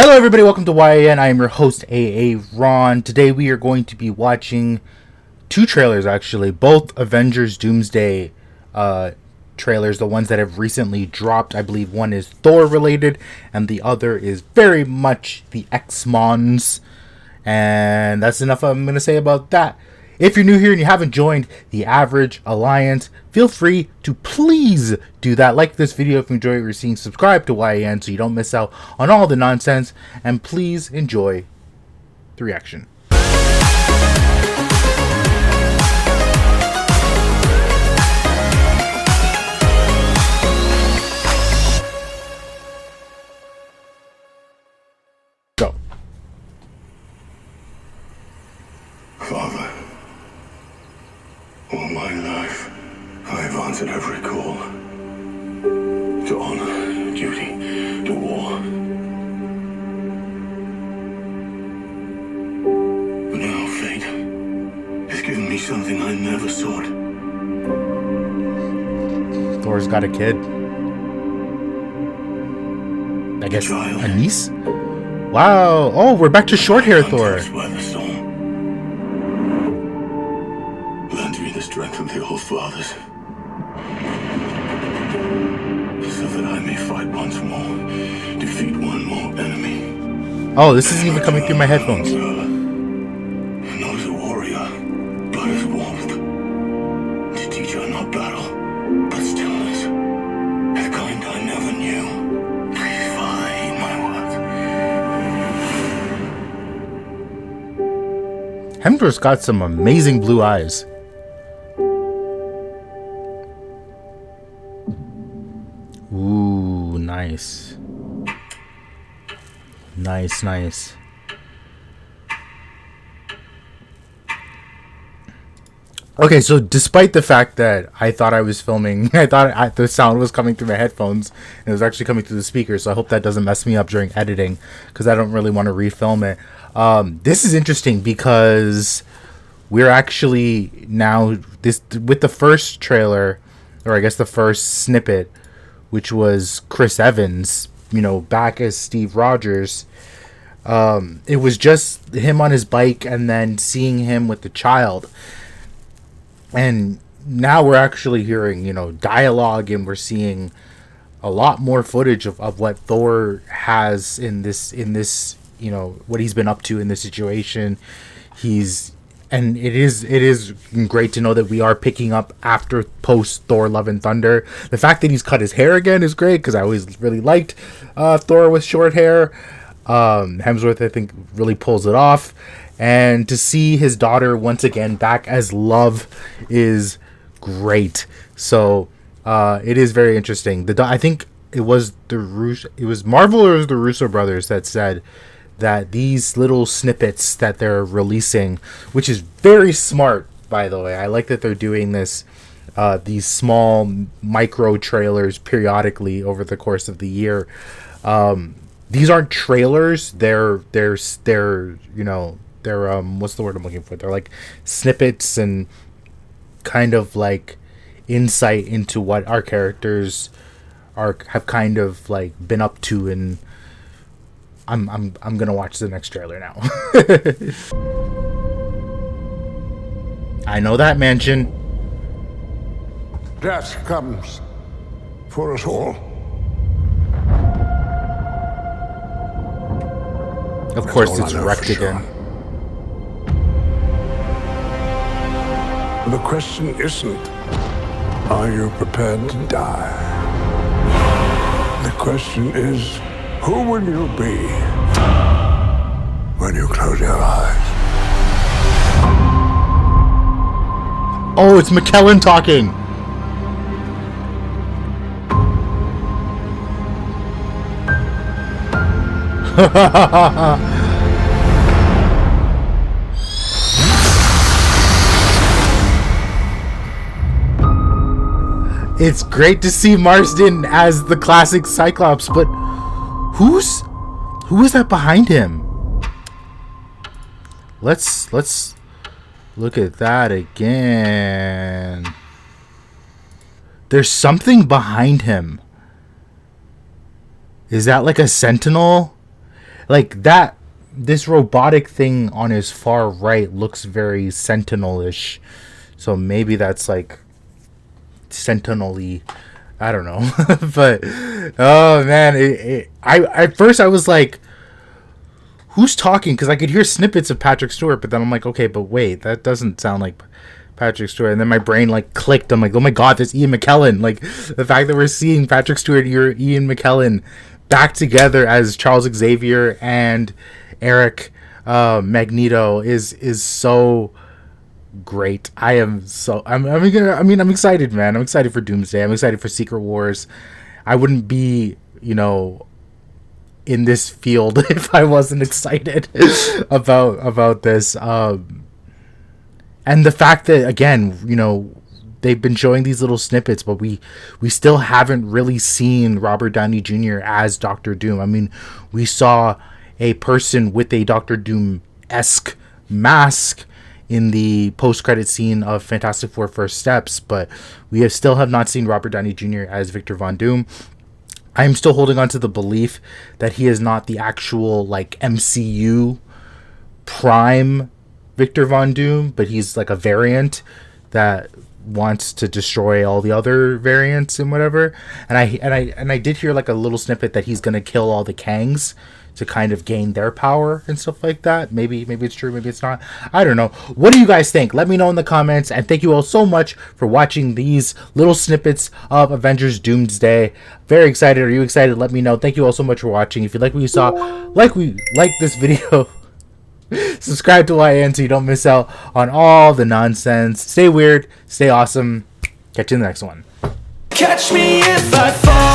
Hello everybody, welcome to YAN. I am your host Ron. Today we are going to be watching two trailers actually, both Avengers Doomsday trailers, the ones that have recently dropped. I believe one is Thor related and the other is very much the X-Mons. And that's enough I'm going to say about that. If you're new here and you haven't joined the Average Alliance, feel free to please do that. Like this video if you enjoy what you're seeing. Subscribe to YAN so you don't miss out on all the nonsense. And please enjoy the reaction. Go. Father, all my life, I have answered every call. To honor, duty, to war. But now fate has given me something I never sought. Thor's got a kid. I guess a niece? Wow. Oh, we're back to short hair Thor. By the storm. Lend me the strength of the old fathers, so that I may fight once more, defeat one more enemy. Oh, this isn't even coming through my headphones. Not as a warrior, but as warmth. To teach her not battle, but stillness. The kind I never knew. Please, Father, heed my words. Hemsworth's got some amazing blue eyes. Ooh, nice. Nice. Okay, so despite the fact that I thought I was filming, the sound was coming through my headphones, and it was actually coming through the speakers, so I hope that doesn't mess me up during editing, because I don't really want to refilm it. This is interesting because we're actually now, with the first trailer, or I guess the first snippet, which was Chris Evans, back as Steve Rogers. It was just him on his bike and then seeing him with the child. And now we're actually hearing, dialogue, and we're seeing a lot more footage of what Thor has in this, what he's been up to in this situation. And it is great to know that we are picking up after post Thor Love and Thunder. The fact that he's cut his hair again is great, because I always really liked Thor with short hair. Hemsworth, I think, really pulls it off. And to see his daughter once again back as Love is great. So it is very interesting. I think it was Marvel or it was the Russo brothers that said that these little snippets that they're releasing, which is very smart, by the way. I like that they're doing this, these small micro trailers periodically over the course of the year. These aren't trailers. They're what's the word I'm looking for? They're like snippets and kind of like insight into what our characters have kind of like been up to, and I'm gonna watch the next trailer now. I know that mansion. Death comes for us all. Of course, it's wrecked again. The question isn't, are you prepared to die? The question is, who will you be when you close your eyes? Oh, it's McKellen talking. It's great to see Marsden as the classic Cyclops, but who is that behind him? Let's look at that again. There's something behind him. Is that like a sentinel? like that. This robotic thing on his far right looks very Sentinel-ish, so maybe that's like Sentinel-y. I don't know. But oh man, I at first I was like, who's talking? Because I could hear snippets of Patrick Stewart, but then I'm like, okay, but wait, that doesn't sound like Patrick Stewart. And then my brain like clicked. I'm like, oh my god, there's Ian McKellen. Like the fact that we're seeing Patrick Stewart and Ian McKellen back together as Charles Xavier and Eric Magneto is so great. I'm excited, man. I'm excited for Doomsday. I'm excited for Secret Wars. I wouldn't be, in this field if I wasn't excited about this. And the fact that, again, they've been showing these little snippets, but we still haven't really seen Robert Downey Jr. as Doctor Doom. I mean, we saw a person with a Doctor Doom-esque mask in the post-credit scene of Fantastic Four First Steps, but we still have not seen Robert Downey Jr. as Victor Von Doom. I'm still holding on to the belief that he is not the actual, like, MCU prime Victor Von Doom, but he's like a variant that wants to destroy all the other variants and whatever. And I did hear like a little snippet that he's gonna kill all the Kangs to kind of gain their power and stuff like that. Maybe it's true, maybe it's not. I don't know. What do you guys think? Let me know in the comments. And thank you all so much for watching these little snippets of Avengers Doomsday. Very excited. Are you excited? Let me know. Thank you all so much for watching. If you like what you saw, like this video, subscribe to YN so you don't miss out on all the nonsense. Stay weird, stay awesome. Catch you in the next one. Catch me if I fall.